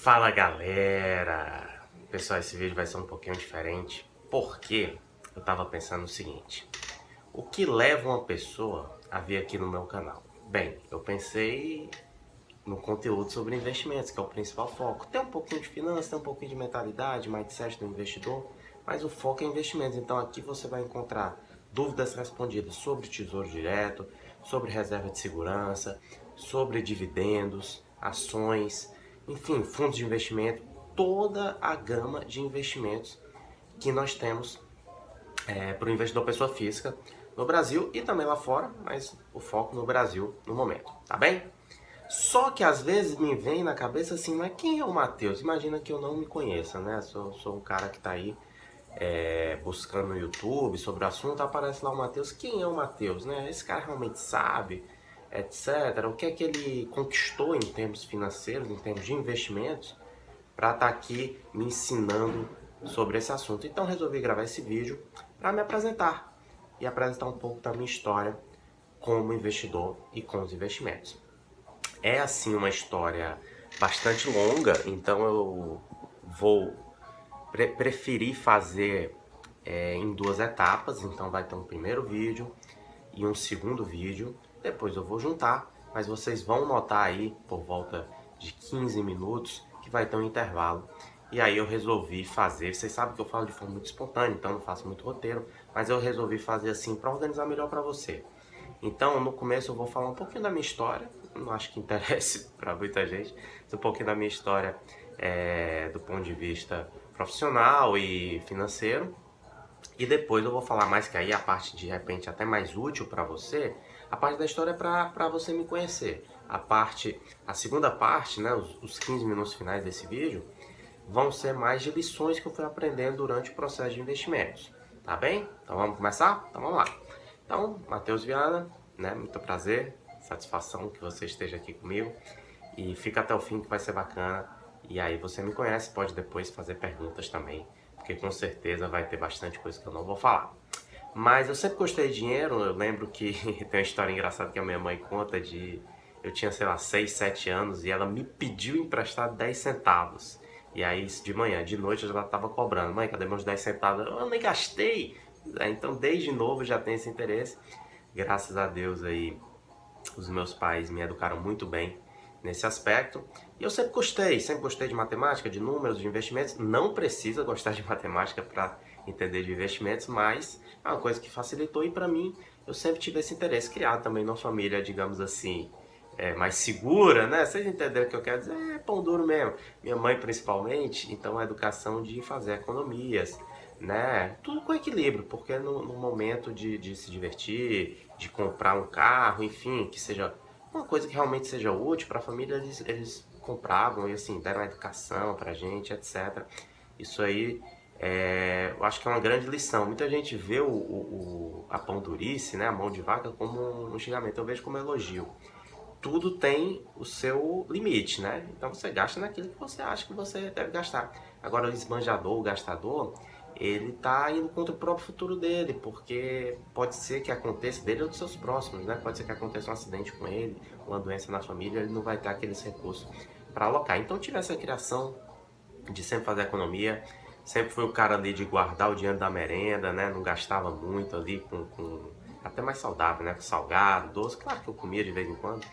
Fala galera! Pessoal, esse vídeo vai ser um pouquinho diferente porque eu tava pensando o seguinte: o que leva uma pessoa a vir aqui no meu canal? Bem, eu pensei no conteúdo sobre investimentos, que é o principal foco. Tem um pouquinho de finanças, tem um pouquinho de mentalidade, mindset do investidor, mas o foco é investimentos. Então aqui você vai encontrar dúvidas respondidas sobre tesouro direto, sobre reserva de segurança, sobre dividendos, ações, enfim, fundos de investimento, toda a gama de investimentos que nós temos para o investidor pessoa física no Brasil e também lá fora, mas o foco no Brasil no momento, tá bem? Só que às vezes me vem na cabeça assim, mas quem é o Matheus? Imagina que eu não me conheça, né? Sou um cara que tá aí buscando no YouTube sobre o assunto, aparece lá o Matheus. Quem é o Matheus, né? Esse cara realmente sabe, etc. O que é que ele conquistou em termos financeiros, em termos de investimentos, para estar aqui me ensinando sobre esse assunto. Então resolvi gravar esse vídeo para me apresentar e apresentar um pouco da minha história como investidor e com os investimentos. É assim uma história bastante longa, então eu vou preferir fazer em duas etapas. Então vai ter um primeiro vídeo e um segundo vídeo, depois eu vou juntar, mas vocês vão notar aí por volta de 15 minutos que vai ter um intervalo. E aí eu resolvi fazer, vocês sabem que eu falo de forma muito espontânea, então não faço muito roteiro, mas eu resolvi fazer assim para organizar melhor para você. Então, no começo eu vou falar um pouquinho da minha história, não acho que interesse para muita gente, um pouquinho da minha história do ponto de vista profissional e financeiro. E depois eu vou falar mais, que aí a parte de repente até mais útil para você, a parte da história é para você me conhecer. A segunda parte, né, os 15 minutos finais desse vídeo, vão ser mais de lições que eu fui aprendendo durante o processo de investimentos. Tá bem? Então vamos começar? Então vamos lá. Então, Matheus Viana, né? Muito prazer, satisfação que você esteja aqui comigo. E fica até o fim que vai ser bacana. E aí você me conhece, pode depois fazer perguntas também, porque com certeza vai ter bastante coisa que eu não vou falar. Mas eu sempre gostei de dinheiro, eu lembro que tem uma história engraçada que a minha mãe conta de... Eu tinha, sei lá, 6, 7 anos e ela me pediu emprestado 10 centavos. E aí, isso de manhã, de noite, eu já tava cobrando. Mãe, cadê meus 10 centavos? Eu nem gastei. Então, desde novo, já tenho esse interesse. Graças a Deus aí, os meus pais me educaram muito bem nesse aspecto. E eu sempre gostei de matemática, de números, de investimentos. Não precisa gostar de matemática para entender de investimentos, mas é uma coisa que facilitou e para mim eu sempre tive esse interesse, criado também numa família, digamos assim, mais segura, né? Vocês entenderam o que eu quero dizer? É pão duro mesmo. Minha mãe principalmente, então a educação de fazer economias, né? Tudo com equilíbrio, porque no momento de se divertir, de comprar um carro, enfim, que seja uma coisa que realmente seja útil para a família, eles compravam e assim, deram a educação pra gente, etc. Isso aí eu acho que é uma grande lição. Muita gente vê a pão durice, né, a mão de vaca, como um xingamento. Eu vejo como elogio. Tudo tem o seu limite, né? Então você gasta naquilo que você acha que você deve gastar. Agora o esbanjador, o gastador, ele tá indo contra o próprio futuro dele, porque pode ser que aconteça dele ou dos seus próximos, né? Pode ser que aconteça um acidente com ele, uma doença na família, ele não vai ter aqueles recursos para alocar. Então tive essa criação de sempre fazer economia, sempre fui o cara ali de guardar o dinheiro da merenda, né? Não gastava muito ali com até mais saudável, né? Com salgado, doce, claro que eu comia de vez em quando,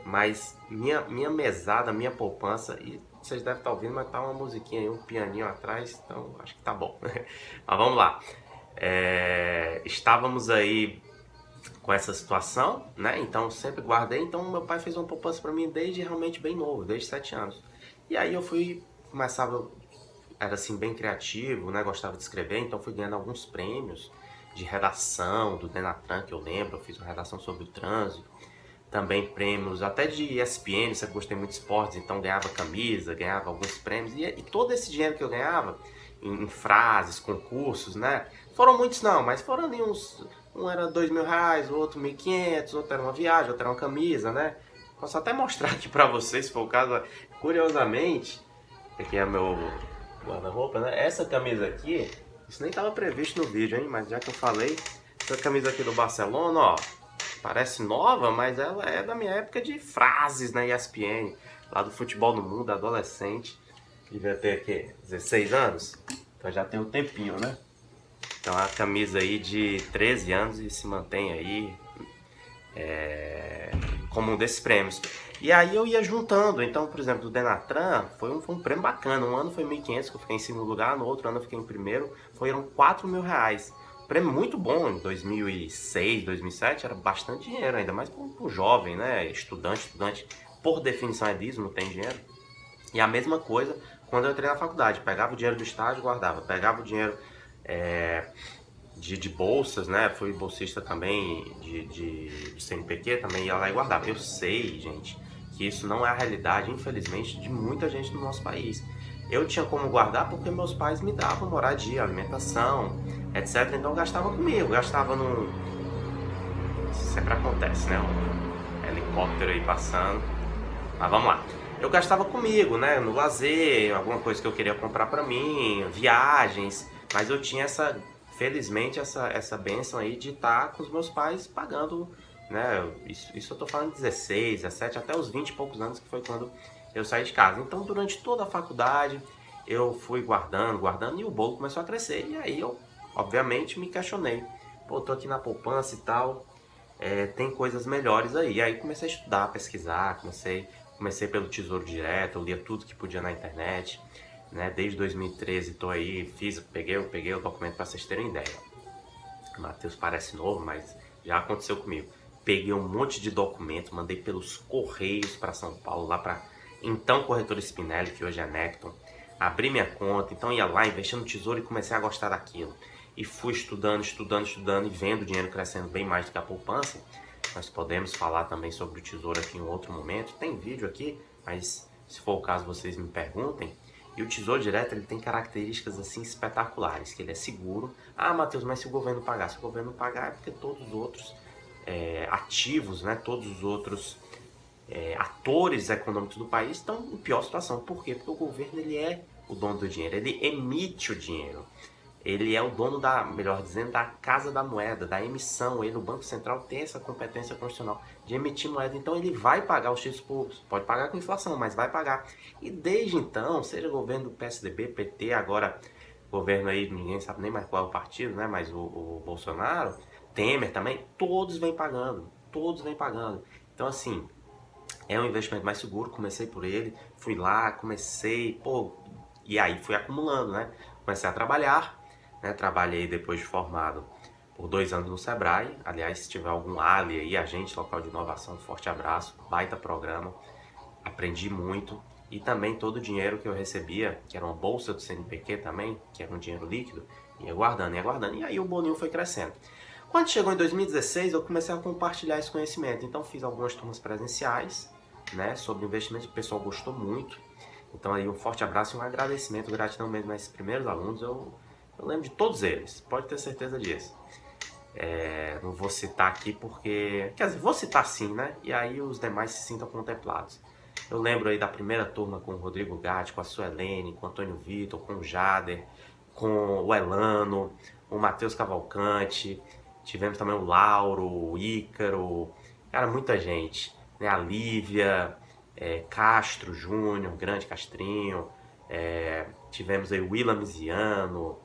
mas minha mesada, minha poupança, e vocês devem estar ouvindo, mas tá uma musiquinha aí, um pianinho atrás, então acho que tá bom. Mas vamos lá. Estávamos aí com essa situação, né? Então sempre guardei. Então meu pai fez uma poupança para mim desde realmente bem novo, desde 7 anos. E aí eu começava, era assim bem criativo, né? Gostava de escrever, então fui ganhando alguns prêmios de redação do Denatran, que eu lembro, eu fiz uma redação sobre o trânsito. Também prêmios até de ESPN, sempre gostei muito de esportes, então ganhava camisa, ganhava alguns prêmios. E todo esse dinheiro que eu ganhava em frases, concursos, né? Foram muitos não, mas foram ali uns... Um era R$ 2.000, o outro 1.500, outro era uma viagem, outro era uma camisa, né? Posso até mostrar aqui pra vocês, se for o caso. Curiosamente, aqui é meu guarda-roupa, né? Essa camisa aqui, isso nem estava previsto no vídeo, hein? Mas já que eu falei, essa camisa aqui do Barcelona, ó, parece nova, mas ela é da minha época de frases na ESPN, lá do futebol no mundo, adolescente. Devia ter aqui 16 anos. Então já tem um tempinho, né? Então a camisa aí de 13 anos e se mantém aí como um desses prêmios. E aí eu ia juntando. Então, por exemplo, do Denatran foi um prêmio bacana. Um ano foi 1.500 que eu fiquei em segundo lugar, no outro ano eu fiquei em primeiro. Foram 4 mil reais. Prêmio muito bom em 2006, 2007, era bastante dinheiro, ainda mais para um jovem, né? Estudante, por definição é disso, não tem dinheiro. E a mesma coisa quando eu entrei na faculdade. Pegava o dinheiro do estágio, guardava. Pegava o dinheiro de bolsas, né? Fui bolsista também de CNPq, também ia lá e guardava. Eu sei, gente, que isso não é a realidade, infelizmente, de muita gente no nosso país. Eu tinha como guardar porque meus pais me davam moradia, alimentação, etc. Então eu gastava comigo, gastava num... Sempre acontece, né? Um helicóptero aí passando. Mas vamos lá. Eu gastava comigo, né? No lazer, alguma coisa que eu queria comprar pra mim, viagens. Mas eu tinha felizmente, essa bênção aí de estar com os meus pais pagando, né? Isso eu tô falando de 16, 17, até os 20 e poucos anos, que foi quando eu saí de casa. Então, durante toda a faculdade, eu fui guardando, e o bolo começou a crescer. E aí eu, obviamente, me questionei. Pô, tô aqui na poupança e tal, tem coisas melhores aí. E aí comecei a estudar, pesquisar, comecei pelo Tesouro Direto, eu lia tudo que podia na internet, né? Desde 2013 tô aí, peguei o documento para vocês terem ideia. Matheus parece novo, mas já aconteceu comigo. Peguei um monte de documento, mandei pelos correios para São Paulo, lá para então Corretora Spinelli, que hoje é Necton. Abri minha conta, então ia lá, investi no Tesouro e comecei a gostar daquilo. E fui estudando e vendo o dinheiro crescendo bem mais do que a poupança. Nós podemos falar também sobre o Tesouro aqui em outro momento. Tem vídeo aqui, mas se for o caso vocês me perguntem. E o Tesouro Direto, ele tem características assim espetaculares, que ele é seguro. Ah, Matheus, mas se o governo pagar? Se o governo pagar é porque todos os outros ativos, né, todos os outros atores econômicos do país estão em pior situação. Por quê? Porque o governo, ele é o dono do dinheiro, ele emite o dinheiro. Ele é o dono melhor dizendo, da casa da moeda, da emissão. O Banco Central tem essa competência constitucional de emitir moeda. Então ele vai pagar os títulos públicos. Pode pagar com inflação, mas vai pagar. E desde então, seja governo do PSDB, PT, agora governo aí, ninguém sabe nem mais qual é o partido, né? Mas o Bolsonaro, Temer também, todos vêm pagando. Todos vêm pagando. Então assim, é um investimento mais seguro. Comecei por ele, fui lá, e aí fui acumulando, né? Comecei a trabalhar, né? Trabalhei depois de formado por 2 anos no Sebrae. Aliás, se tiver algum Ali aí, agente local de inovação, forte abraço, baita programa. Aprendi muito. E também todo o dinheiro que eu recebia, que era uma bolsa do CNPq também, que era um dinheiro líquido, ia guardando, ia guardando. E aí o bolinho foi crescendo. Quando chegou em 2016, eu comecei a compartilhar esse conhecimento. Então fiz algumas turmas presenciais, né, sobre investimentos, o pessoal gostou muito. Então aí um forte abraço e um agradecimento, gratidão mesmo a esses primeiros alunos. Eu lembro de todos eles, pode ter certeza disso. Não vou citar aqui porque... Quer dizer, vou citar sim, né? E aí os demais se sintam contemplados. Eu lembro aí da primeira turma com o Rodrigo Gatti, com a Suelene, com o Antônio Vitor, com o Jader, com o Elano, o Matheus Cavalcante. Tivemos também o Lauro, o Ícaro, cara, muita gente. Né? A Lívia, Castro Júnior, grande Castrinho. Tivemos aí o Willa Miziano,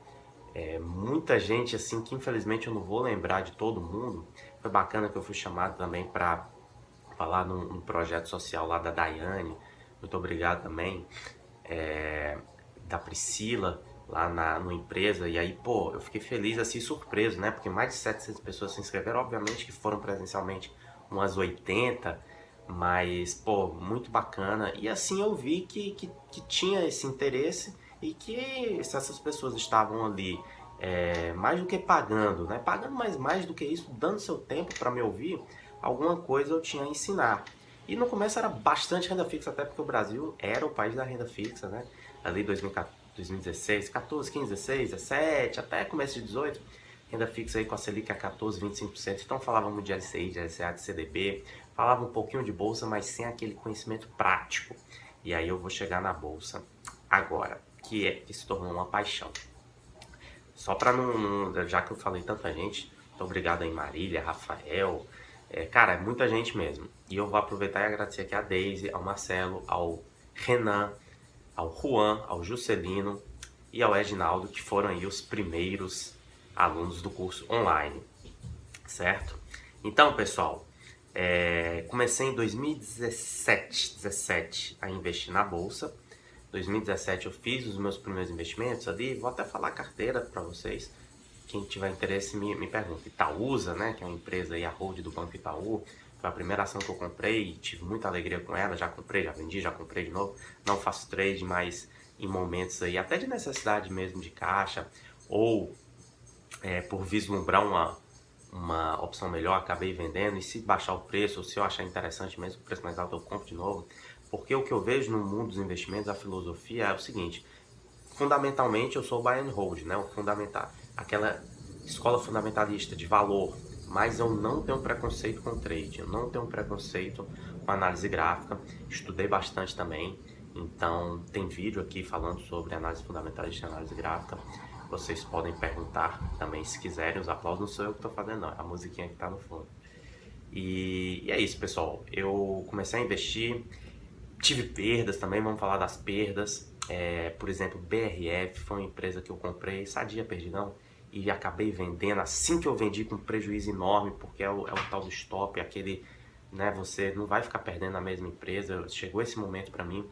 muita gente assim que infelizmente eu não vou lembrar de todo mundo. Foi bacana que eu fui chamado também para falar num projeto social lá da Daiane. Muito obrigado também. Da Priscila, lá no empresa. E aí, pô, eu fiquei feliz, assim, surpreso, né? Porque mais de 700 pessoas se inscreveram. Obviamente que foram presencialmente umas 80, mas, pô, muito bacana. E assim eu vi que tinha esse interesse e que se essas pessoas estavam ali mais do que pagando, né? Pagando, mas mais do que isso, dando seu tempo para me ouvir, alguma coisa eu tinha a ensinar. E no começo era bastante renda fixa, até porque o Brasil era o país da renda fixa, né? Ali 2016, 14, 15, 16, 17, até começo de 18, renda fixa aí com a Selic a 14, 25%. Então falávamos de LCI, de LCA, de CDB, falava um pouquinho de bolsa, mas sem aquele conhecimento prático. E aí eu vou chegar na bolsa agora, que se tornou uma paixão. Só para já que eu falei tanta gente, muito obrigado aí Marília, Rafael, cara, é muita gente mesmo. E eu vou aproveitar e agradecer aqui a Deise, ao Marcelo, ao Renan, ao Juan, ao Juscelino e ao Edinaldo, que foram aí os primeiros alunos do curso online, certo? Então, pessoal, comecei em 2017 a investir na bolsa. 2017 eu fiz os meus primeiros investimentos ali, vou até falar a carteira para vocês. Quem tiver interesse me pergunta. Itaúsa, né, que é uma empresa aí, a hold do Banco Itaú, foi a primeira ação que eu comprei e tive muita alegria com ela. Já comprei, já vendi, já comprei de novo. Não faço trade, mas em momentos aí, até de necessidade mesmo de caixa, ou por vislumbrar uma opção melhor, acabei vendendo. E se baixar o preço, ou se eu achar interessante mesmo, o preço mais alto, eu compro de novo. Porque o que eu vejo no mundo dos investimentos, a filosofia é o seguinte: fundamentalmente eu sou buy and hold, né? Aquela escola fundamentalista de valor, mas eu não tenho preconceito com trade, eu não tenho preconceito com análise gráfica, estudei bastante também, então tem vídeo aqui falando sobre análise fundamentalista e análise gráfica. Vocês podem perguntar também se quiserem, os aplausos não sou eu que estou fazendo não, é a musiquinha que está no fundo. E é isso, pessoal, eu comecei a investir, tive perdas também, vamos falar das perdas. Por exemplo, BRF foi uma empresa que eu comprei, sadia, perdi não, e acabei vendendo assim que eu vendi com um prejuízo enorme, porque é o tal do stop, aquele, né, você não vai ficar perdendo na mesma empresa. Chegou esse momento para mim,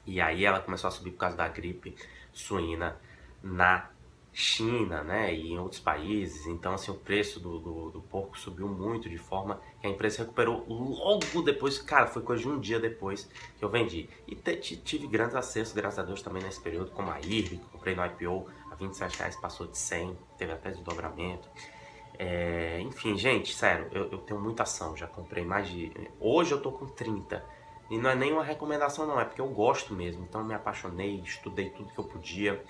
e aí ela começou a subir por causa da gripe suína na China, né, e em outros países. Então, assim, o preço do porco subiu muito, de forma que a empresa recuperou logo depois. Cara, foi coisa de um dia depois que eu vendi. E tive grandes acessos, graças a Deus, também nesse período, como a IRB, que comprei no IPO a R$27, passou de 100, teve até desdobramento. Enfim, gente, sério, eu tenho muita ação, já comprei mais de... Hoje eu tô com 30. E não é nem uma recomendação não, é porque eu gosto mesmo. Então eu me apaixonei, estudei tudo que eu podia.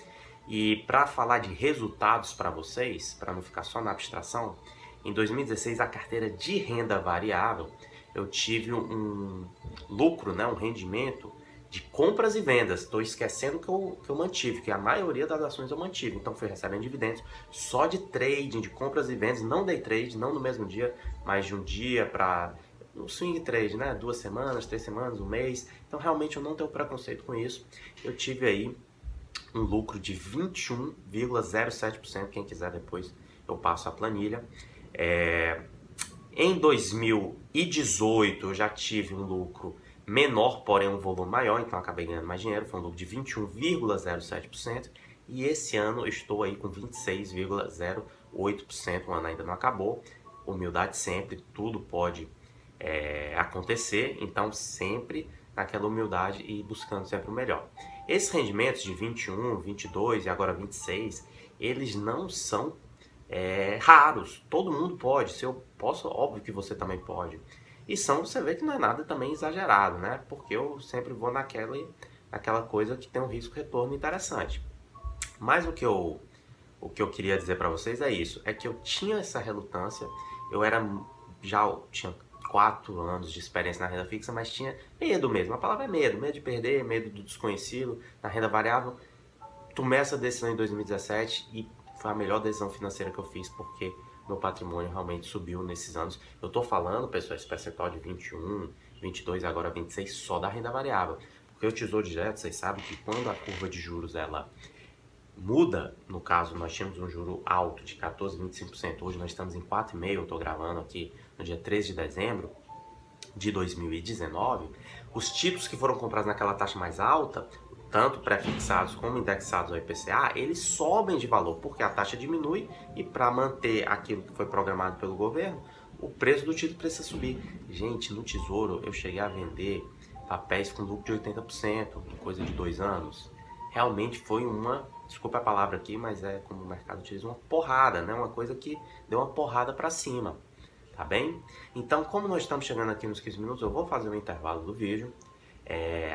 E para falar de resultados para vocês, para não ficar só na abstração, em 2016 a carteira de renda variável, eu tive um lucro, né, um rendimento de compras e vendas. Estou esquecendo que eu mantive, que a maioria das ações eu mantive. Então fui recebendo dividendos só de trading, de compras e vendas. Não day trade, não no mesmo dia, mas de um dia para um swing trade, né? 2 semanas, 3 semanas, um mês. Então realmente eu não tenho preconceito com isso. Eu tive aí um lucro de 21,07%. Quem quiser depois eu passo a planilha. Em 2018 eu já tive um lucro menor, porém um volume maior, então acabei ganhando mais dinheiro, foi um lucro de 21,07%, e esse ano eu estou aí com 26,08%, o ano ainda não acabou, humildade sempre, tudo pode acontecer, então sempre naquela humildade e buscando sempre o melhor. Esses rendimentos de 21, 22 e agora 26, eles não são raros, todo mundo pode. Se eu posso, óbvio que você também pode. E você vê que não é nada também exagerado, né? Porque eu sempre vou naquela coisa que tem um risco-retorno interessante. Mas o que eu queria dizer para vocês é isso, é que eu tinha essa relutância, já tinha 4 anos de experiência na renda fixa, mas tinha medo mesmo, a palavra é medo de perder, medo do desconhecido. Na renda variável, tomei essa decisão em 2017 e foi a melhor decisão financeira que eu fiz, porque meu patrimônio realmente subiu nesses anos. Eu tô falando, pessoal, esse percentual de 21, 22 agora 26 só da renda variável, porque o Tesouro Direto, vocês sabem que quando a curva de juros ela muda, no caso nós tínhamos um juro alto de 14, 25%, hoje nós estamos em 4,5%, eu estou gravando aqui no dia 13 de dezembro de 2019, os títulos que foram comprados naquela taxa mais alta, tanto pré-fixados como indexados ao IPCA, eles sobem de valor, porque a taxa diminui e para manter aquilo que foi programado pelo governo, o preço do título precisa subir. Gente, no Tesouro eu cheguei a vender papéis com lucro de 80% em coisa de 2 anos. Realmente foi desculpa a palavra aqui, mas é como o mercado utiliza, uma porrada, né? Uma coisa que deu uma porrada para cima, tá bem? Então, como nós estamos chegando aqui nos 15 minutos, eu vou fazer um intervalo do vídeo.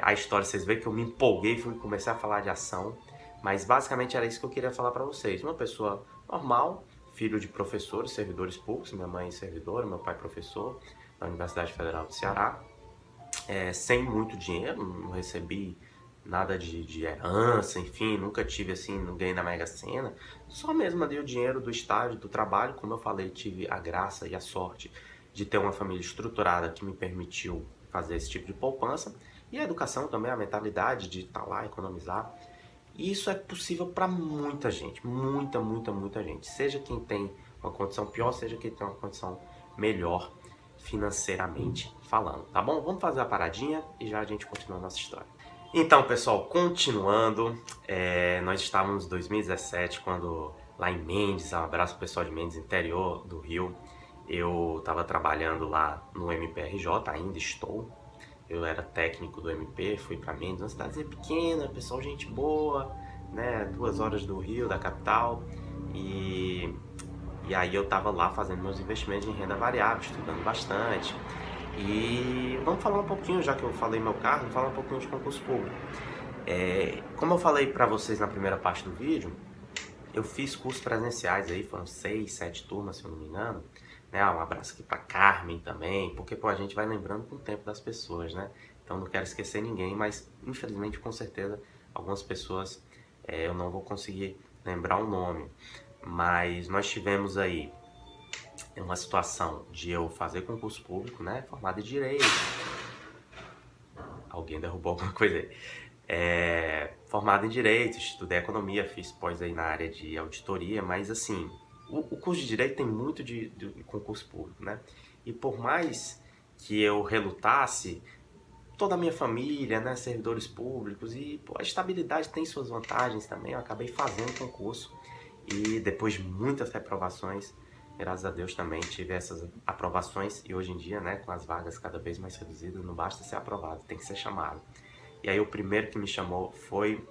A história, vocês veem que eu me empolguei, fui começar a falar de ação, mas basicamente era isso que eu queria falar para vocês. Uma pessoa normal, filho de professores, servidores públicos, minha mãe servidora, meu pai professor da Universidade Federal do Ceará, sem muito dinheiro, não recebi nada de herança, enfim, nunca tive assim, não ganhei na Mega Sena, só mesmo ali o dinheiro do estágio, do trabalho. Como eu falei, tive a graça e a sorte de ter uma família estruturada que me permitiu fazer esse tipo de poupança. E a educação também, a mentalidade de estar lá, economizar. E isso é possível para muita gente, muita gente. Seja quem tem uma condição pior, seja quem tem uma condição melhor financeiramente falando, tá bom? Vamos fazer a paradinha e já a gente continua a nossa história. Então, pessoal, continuando, nós estávamos em 2017, quando lá em Mendes, um abraço pro pessoal de Mendes, interior do Rio, eu estava trabalhando lá no MPRJ, ainda estou. Eu era técnico do MP, fui para Mendes, uma cidadezinha pequena, pessoal, gente boa, né? 2 horas do Rio, da capital. E aí eu tava lá fazendo meus investimentos em renda variável, estudando bastante. E vamos falar um pouquinho, já que eu falei meu carro, vamos falar um pouquinho de concurso público. Como eu falei para vocês na primeira parte do vídeo, eu fiz cursos presenciais aí, foram 6, 7 turmas, se eu não me engano. Né? Um abraço aqui pra Carmen também, porque pô, a gente vai lembrando com o tempo das pessoas, né? Então não quero esquecer ninguém, mas infelizmente, com certeza, algumas pessoas eu não vou conseguir lembrar o nome. Mas nós tivemos aí uma situação de eu fazer concurso público, né? Formado em Direito. Alguém derrubou alguma coisa aí. Formado em Direito, estudei Economia, fiz pós aí na área de auditoria, mas assim, o curso de Direito tem muito de concurso público, né? E por mais que eu relutasse, toda a minha família, né, servidores públicos, e pô, a estabilidade tem suas vantagens também, eu acabei fazendo concurso e depois de muitas reprovações, graças a Deus também tive essas aprovações e hoje em dia, né, com as vagas cada vez mais reduzidas, não basta ser aprovado, tem que ser chamado. E aí o primeiro que me chamou foi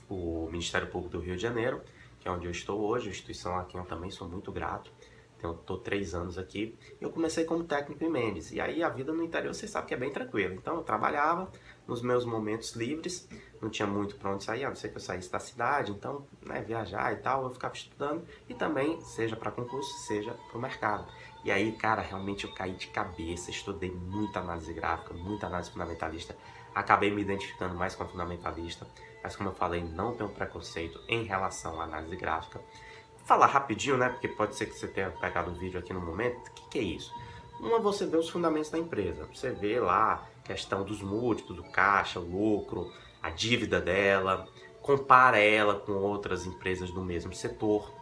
o Ministério Público do Rio de Janeiro, que é onde eu estou hoje, instituição a quem eu também sou muito grato. Então, eu estou 3 anos aqui. Eu comecei como técnico em Mendes. E aí a vida no interior, você sabe que é bem tranquila. Então, eu trabalhava nos meus momentos livres, não tinha muito para onde sair, a não ser que eu saísse da cidade. Então, né, viajar e tal, eu ficava estudando. E também, seja para concurso, seja para o mercado. E aí, cara, realmente eu caí de cabeça. Estudei muita análise gráfica, muita análise fundamentalista. Acabei me identificando mais com a fundamentalista. Mas, como eu falei, não tenho preconceito em relação à análise gráfica. Vou falar rapidinho, né? Porque pode ser que você tenha pegado o vídeo aqui no momento. O que é isso? Uma, você vê os fundamentos da empresa. Você vê lá a questão dos múltiplos, do caixa, o lucro, a dívida dela. Compara ela com outras empresas do mesmo setor.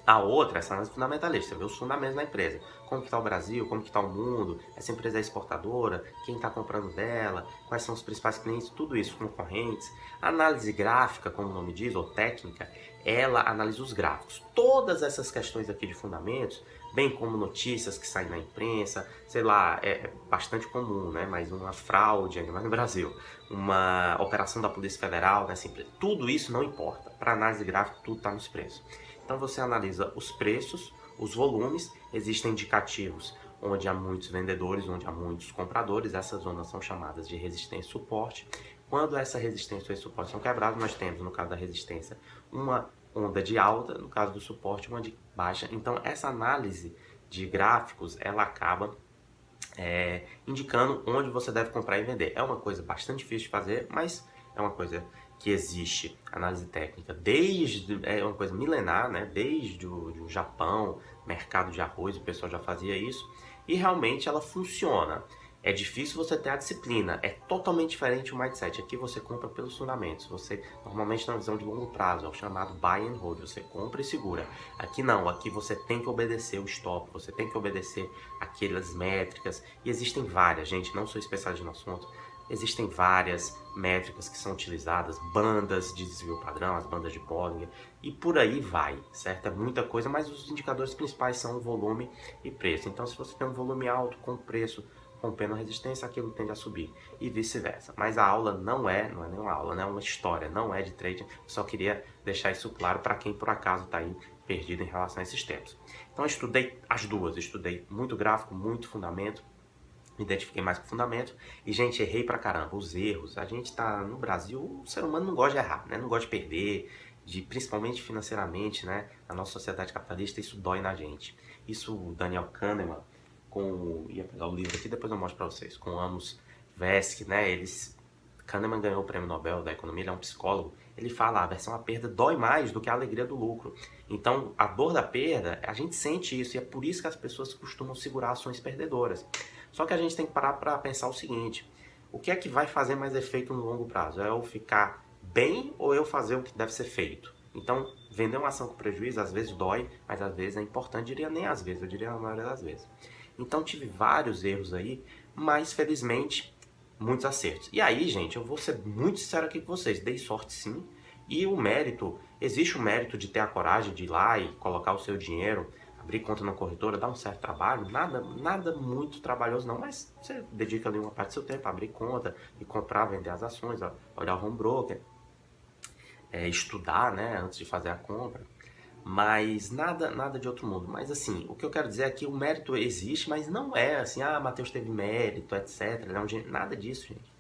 A outra, essa análise fundamentalista, você vê os fundamentos da empresa. Como que está o Brasil, como que está o mundo, essa empresa é exportadora, quem está comprando dela, quais são os principais clientes, tudo isso, concorrentes. A análise gráfica, como o nome diz, ou técnica, ela analisa os gráficos. Todas essas questões aqui de fundamentos, bem como notícias que saem na imprensa, sei lá, é bastante comum, né? Mas uma fraude, ainda mais no Brasil, uma operação da Polícia Federal nessa empresa, tudo isso não importa. Para análise gráfica, tudo está nos preços. Então você analisa os preços, os volumes, existem indicativos onde há muitos vendedores, onde há muitos compradores, essas zonas são chamadas de resistência e suporte. Quando essa resistência e suporte são quebrados, nós temos, no caso da resistência, uma onda de alta, no caso do suporte, uma de baixa. Então essa análise de gráficos, ela acaba indicando onde você deve comprar e vender. É uma coisa bastante difícil de fazer, mas é uma coisa que existe, análise técnica, é uma coisa milenar, né? Desde o Japão, mercado de arroz, o pessoal já fazia isso, e realmente ela funciona. É difícil você ter a disciplina, é totalmente diferente o mindset. Aqui você compra pelos fundamentos, você normalmente tem uma visão de longo prazo, é o chamado buy and hold, você compra e segura. Aqui não, aqui você tem que obedecer o stop, você tem que obedecer aquelas métricas, e existem várias, gente, não sou especialista no assunto, existem várias métricas que são utilizadas, bandas de desvio padrão, as bandas de Bollinger, e por aí vai, certo? É muita coisa, mas os indicadores principais são volume e preço. Então, se você tem um volume alto com preço rompendo a resistência, aquilo tende a subir e vice-versa. Mas a aula não é nenhuma aula, né? É uma história, não é de trading. Só queria deixar isso claro para quem por acaso está aí perdido em relação a esses tempos. Então, eu estudei as duas, estudei muito gráfico, muito fundamento, me identifiquei mais com o fundamento e, gente, errei pra caramba. Os erros, a gente tá no Brasil, o ser humano não gosta de errar, né? Não gosta de perder, principalmente financeiramente, né? Na nossa sociedade capitalista, isso dói na gente. Isso o Daniel Kahneman, ia pegar o livro aqui, depois eu mostro pra vocês, com Amos Tversky, né? Kahneman ganhou o prêmio Nobel da Economia, ele é um psicólogo. Ele fala, a aversão à perda dói mais do que a alegria do lucro. Então, a dor da perda, a gente sente isso, e é por isso que as pessoas costumam segurar ações perdedoras. Só que a gente tem que parar para pensar o seguinte, o que é que vai fazer mais efeito no longo prazo? É eu ficar bem ou eu fazer o que deve ser feito? Então, vender uma ação com prejuízo às vezes dói, mas às vezes é importante, diria nem às vezes, eu diria a maioria das vezes. Então tive vários erros aí, mas felizmente muitos acertos. E aí, gente, eu vou ser muito sincero aqui com vocês, dei sorte sim, e o mérito, existe o mérito de ter a coragem de ir lá e colocar o seu dinheiro, abrir conta na corretora, dá um certo trabalho, nada muito trabalhoso não, mas você dedica ali uma parte do seu tempo a abrir conta e comprar, vender as ações, olhar o home broker, estudar, né, antes de fazer a compra. Mas nada de outro mundo. Mas assim, o que eu quero dizer é que o mérito existe, mas não é assim, Matheus teve mérito, etc. Não, nada disso, gente.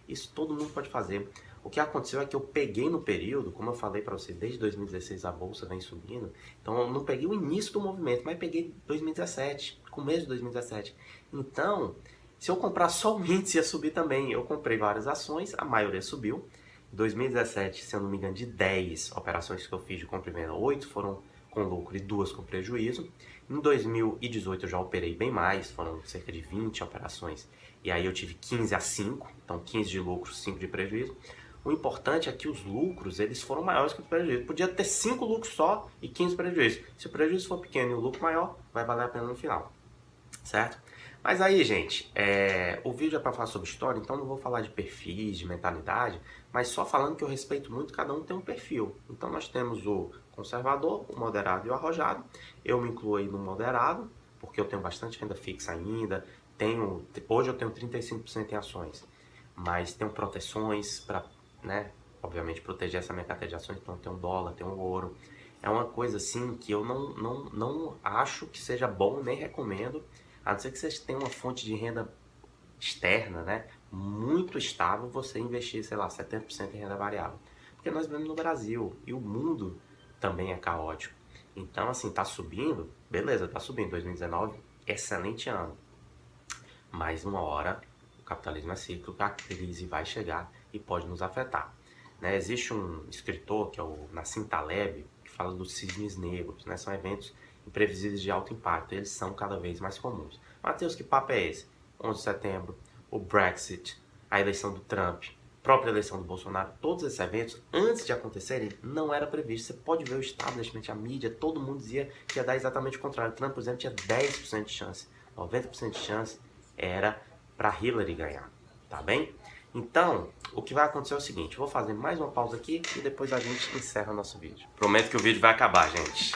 Isso todo mundo pode fazer. O que aconteceu é que eu peguei no período, como eu falei para vocês, desde 2016 a bolsa vem subindo. Então eu não peguei o início do movimento, mas peguei 2017, começo de 2017. Então, se eu comprar só o índice ia subir também. Eu comprei várias ações, a maioria subiu. Em 2017, se eu não me engano, de 10 operações que eu fiz de compra e venda, 8 foram com lucro e 2 com prejuízo. Em 2018 eu já operei bem mais, foram cerca de 20 operações. E aí eu tive 15 a 5, então 15 de lucro, 5 de prejuízo. O importante é que os lucros eles foram maiores que o prejuízo. Podia ter 5 lucros só e 15 prejuízos. Se o prejuízo for pequeno e o lucro maior, vai valer a pena no final. Certo? Mas aí, gente, o vídeo é para falar sobre história, então não vou falar de perfis, de mentalidade, mas só falando que eu respeito muito, cada um tem um perfil. Então nós temos o conservador, o moderado e o arrojado. Eu me incluo aí no moderado, porque eu tenho bastante renda fixa ainda. Hoje eu tenho 35% em ações, mas tenho proteções para, né, obviamente proteger essa minha carteira de ações. Então eu tenho dólar, tenho ouro. É uma coisa assim que eu não acho que seja bom, nem recomendo, a não ser que vocês tenham uma fonte de renda externa, né, muito estável, você investir, sei lá, 70% em renda variável. Porque nós vivemos no Brasil e o mundo também é caótico. Então, assim, tá subindo, beleza, tá subindo. 2019, excelente ano. Mas uma hora, o capitalismo é cíclico, a crise vai chegar e pode nos afetar. Né? Existe um escritor, que é o Nassim Taleb, que fala dos cisnes negros, né? São eventos imprevisíveis de alto impacto, eles são cada vez mais comuns. Matheus, que papo é esse? 11 de setembro, o Brexit, a eleição do Trump, a própria eleição do Bolsonaro, todos esses eventos, antes de acontecerem, não era previsto. Você pode ver o establishment, a mídia, todo mundo dizia que ia dar exatamente o contrário. O Trump, por exemplo, tinha 10% de chance, 90% de chance era para Hillary ganhar, tá bem? Então, o que vai acontecer é o seguinte, eu vou fazer mais uma pausa aqui e depois a gente encerra o nosso vídeo. Prometo que o vídeo vai acabar, gente.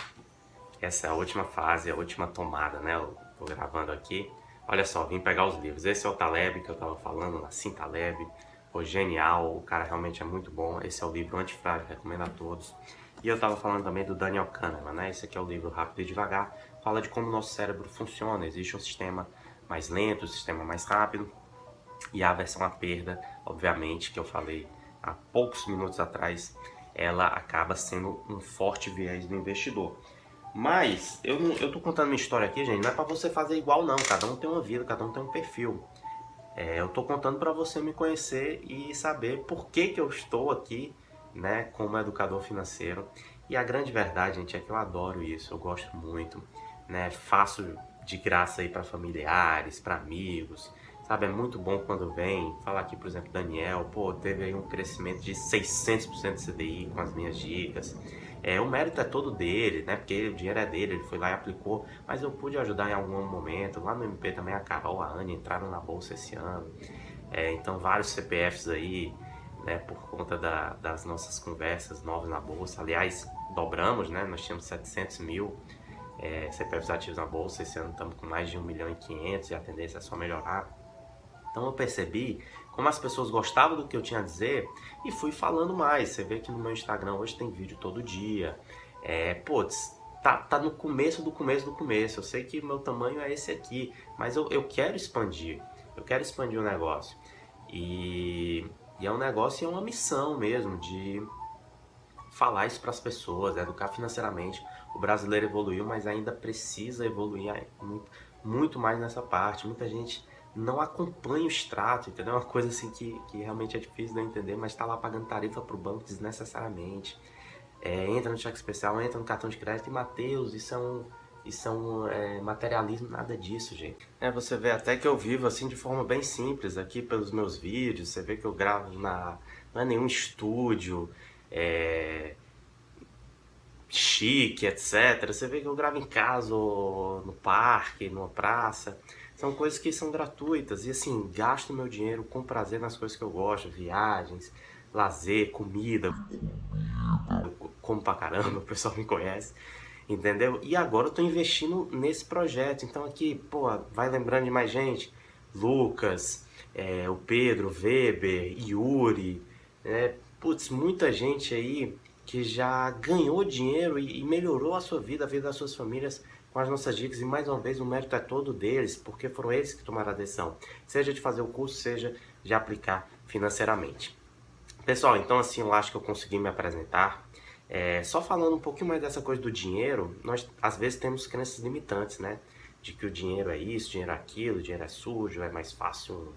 Essa é a última fase, a última tomada, né? Eu tô gravando aqui. Olha só, vim pegar os livros. Esse é o Taleb que eu tava falando, Nassim Taleb. Pô, genial, o cara realmente é muito bom. Esse é o livro Antifrágil, recomendo a todos. E eu tava falando também do Daniel Kahneman, né? Esse aqui é o livro Rápido e Devagar. Fala de como o nosso cérebro funciona. Existe um sistema mais lento, um sistema mais rápido. E a aversão à perda, obviamente, que eu falei há poucos minutos atrás, ela acaba sendo um forte viés do investidor. Mas eu tô contando minha história aqui, gente, não é pra você fazer igual não, cada um tem uma vida, cada um tem um perfil. Eu tô contando para você me conhecer e saber por que que eu estou aqui, né, como educador financeiro. E a grande verdade, gente, é que eu adoro isso, eu gosto muito, né, faço de graça aí para familiares, para amigos, sabe, é muito bom quando vem, falar aqui, por exemplo, Daniel, pô, teve aí um crescimento de 600% de CDI com as minhas dicas. O mérito é todo dele, né? Porque o dinheiro é dele, ele foi lá e aplicou. Mas eu pude ajudar em algum momento. Lá no MP também a Carol, a Anne entraram na bolsa esse ano. Então vários CPFs aí, né? Por conta das nossas conversas novas na bolsa. Aliás, dobramos, né? Nós tínhamos 700 mil CPFs ativos na bolsa. Esse ano estamos com mais de 1 milhão e 500 e a tendência é só melhorar. Então eu percebi como as pessoas gostavam do que eu tinha a dizer e fui falando mais. Você vê que no meu Instagram hoje tem vídeo todo dia. Tá no começo do começo do começo. Eu sei que o meu tamanho é esse aqui, mas eu quero expandir. Eu quero expandir o negócio. E é um negócio e é uma missão mesmo de falar isso para as pessoas, educar financeiramente. O brasileiro evoluiu, mas ainda precisa evoluir muito, muito mais nessa parte. Muita gente não acompanha o extrato, entendeu? É uma coisa assim que realmente é difícil de eu entender, mas está lá pagando tarifa para o banco desnecessariamente. Entra no cheque especial, entra no cartão de crédito e, Matheus, isso Isso é um materialismo, nada disso, gente. Você vê até que eu vivo assim de forma bem simples aqui pelos meus vídeos. Você vê que eu gravo não é nenhum estúdio chique, etc. Você vê que eu gravo em casa, ou no parque, numa praça. São coisas que são gratuitas. E assim, gasto meu dinheiro com prazer nas coisas que eu gosto. Viagens, lazer, comida. Como pra caramba, o pessoal me conhece. Entendeu? E agora eu tô investindo nesse projeto. Então aqui, pô, vai lembrando de mais gente. Lucas, o Pedro, Weber, Yuri, né? Putz, muita gente aí que já ganhou dinheiro e melhorou a sua vida, a vida das suas famílias com as nossas dicas. E mais uma vez, o mérito é todo deles, porque foram eles que tomaram a decisão. Seja de fazer o curso, seja de aplicar financeiramente. Pessoal, então assim, eu acho que eu consegui me apresentar. Só falando um pouquinho mais dessa coisa do dinheiro, nós às vezes temos crenças limitantes, né? De que o dinheiro é isso, dinheiro é aquilo, dinheiro é sujo, é mais fácil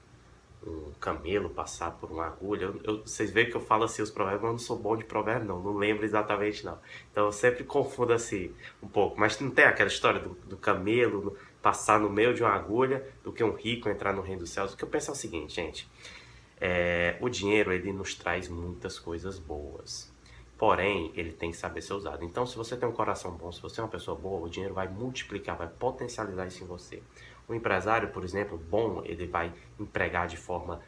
um camelo passar por uma agulha. Vocês veem que eu falo assim os provérbios, mas eu não sou bom de provérbio não lembro exatamente não. Então eu sempre confundo assim um pouco. Mas não tem aquela história do camelo passar no meio de uma agulha do que um rico entrar no reino dos céus? O que eu penso é o seguinte, gente. O dinheiro, ele nos traz muitas coisas boas. Porém, ele tem que saber ser usado. Então, se você tem um coração bom, se você é uma pessoa boa, o dinheiro vai multiplicar, vai potencializar isso em você. O empresário, por exemplo, bom, ele vai empregar de forma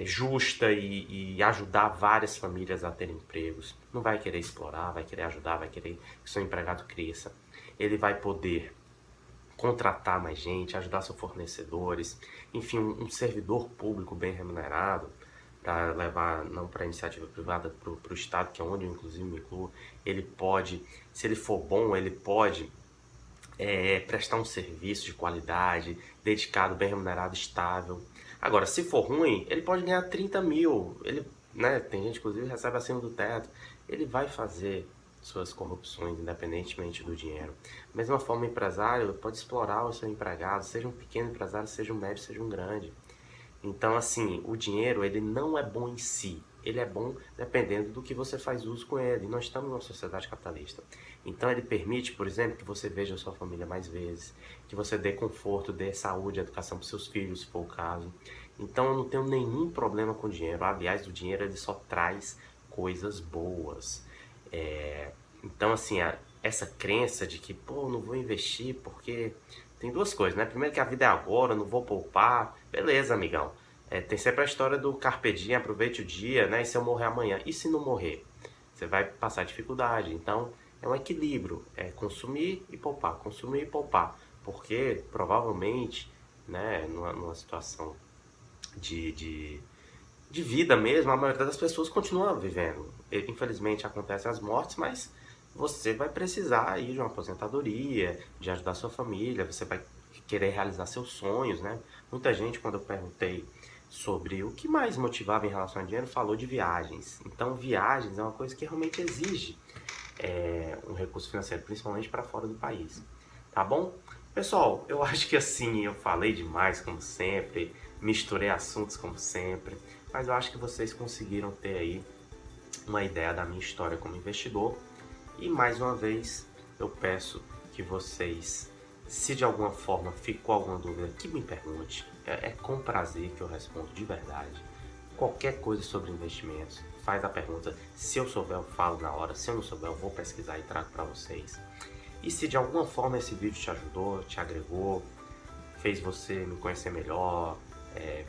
justa e ajudar várias famílias a terem empregos. Não vai querer explorar, vai querer ajudar, vai querer que seu empregado cresça. Ele vai poder contratar mais gente, ajudar seus fornecedores, enfim, um servidor público bem remunerado, para levar não para a iniciativa privada, para o Estado, que é onde eu inclusive me incluo. Ele pode, se ele for bom, ele pode prestar um serviço de qualidade, dedicado, bem remunerado, estável. Agora, se for ruim, ele pode ganhar 30 mil, tem gente inclusive que recebe acima do teto, ele vai fazer suas corrupções, independentemente do dinheiro. Da mesma forma, o empresário pode explorar o seu empregado, seja um pequeno empresário, seja um médio, seja um grande. Então, assim, o dinheiro, ele não é bom em si. Ele é bom dependendo do que você faz uso com ele. Nós estamos numa sociedade capitalista. Então, ele permite, por exemplo, que você veja a sua família mais vezes, que você dê conforto, dê saúde, educação para seus filhos, se for o caso. Então, eu não tenho nenhum problema com o dinheiro. Aliás, o dinheiro, ele só traz coisas boas. Então, assim, essa crença de que, pô, não vou investir porque tem duas coisas, né? Primeiro que a vida é agora, não vou poupar. Beleza, amigão. Tem sempre a história do carpe diem, aproveite o dia, né? E se eu morrer amanhã? E se não morrer? Você vai passar dificuldade. Então, é um equilíbrio. É consumir e poupar, consumir e poupar. Porque, provavelmente, né, numa situação de vida mesmo, a maioria das pessoas continua vivendo. Infelizmente, acontecem as mortes, mas você vai precisar aí de uma aposentadoria, de ajudar sua família, você vai querer realizar seus sonhos, né? Muita gente, quando eu perguntei sobre o que mais motivava em relação ao dinheiro, falou de viagens. Então, viagens é uma coisa que realmente exige um recurso financeiro, principalmente para fora do país. Tá bom? Pessoal, eu acho que assim, eu falei demais, como sempre, misturei assuntos, como sempre, mas eu acho que vocês conseguiram ter aí uma ideia da minha história como investidor. E mais uma vez, eu peço que vocês, se de alguma forma ficou alguma dúvida, que me pergunte. É com prazer que eu respondo de verdade. Qualquer coisa sobre investimentos, faz a pergunta. Se eu souber, eu falo na hora. Se eu não souber, eu vou pesquisar e trago para vocês. E se de alguma forma esse vídeo te ajudou, te agregou, fez você me conhecer melhor,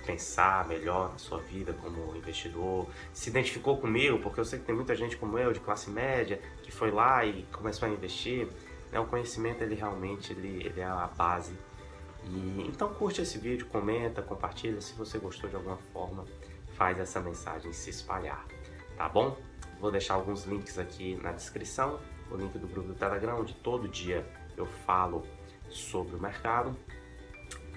pensar melhor na sua vida como investidor, se identificou comigo, porque eu sei que tem muita gente como eu, de classe média, que foi lá e começou a investir, né? O conhecimento, ele realmente ele é a base. E então curte esse vídeo, comenta, compartilha, se você gostou de alguma forma, faz essa mensagem se espalhar, tá bom? Vou deixar alguns links aqui na descrição, o link do grupo do Telegram, onde todo dia eu falo sobre o mercado.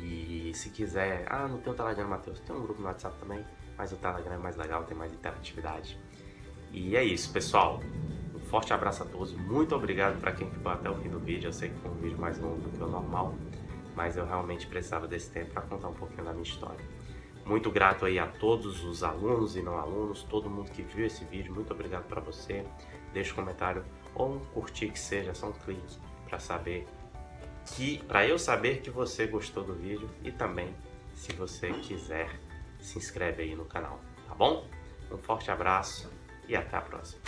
E se quiser, não tem o Telegram, Matheus, tem um grupo no WhatsApp também, mas o Telegram é mais legal, tem mais interatividade. E é isso, pessoal. Um forte abraço a todos, muito obrigado para quem ficou até o fim do vídeo. Eu sei que foi um vídeo mais longo do que o normal, mas eu realmente precisava desse tempo para contar um pouquinho da minha história. Muito grato aí a todos os alunos e não alunos, todo mundo que viu esse vídeo, muito obrigado para você. Deixa um comentário ou um curtir que seja, só um clique para saber para eu saber que você gostou do vídeo e também, se você quiser, se inscreve aí no canal, tá bom? Um forte abraço e até a próxima.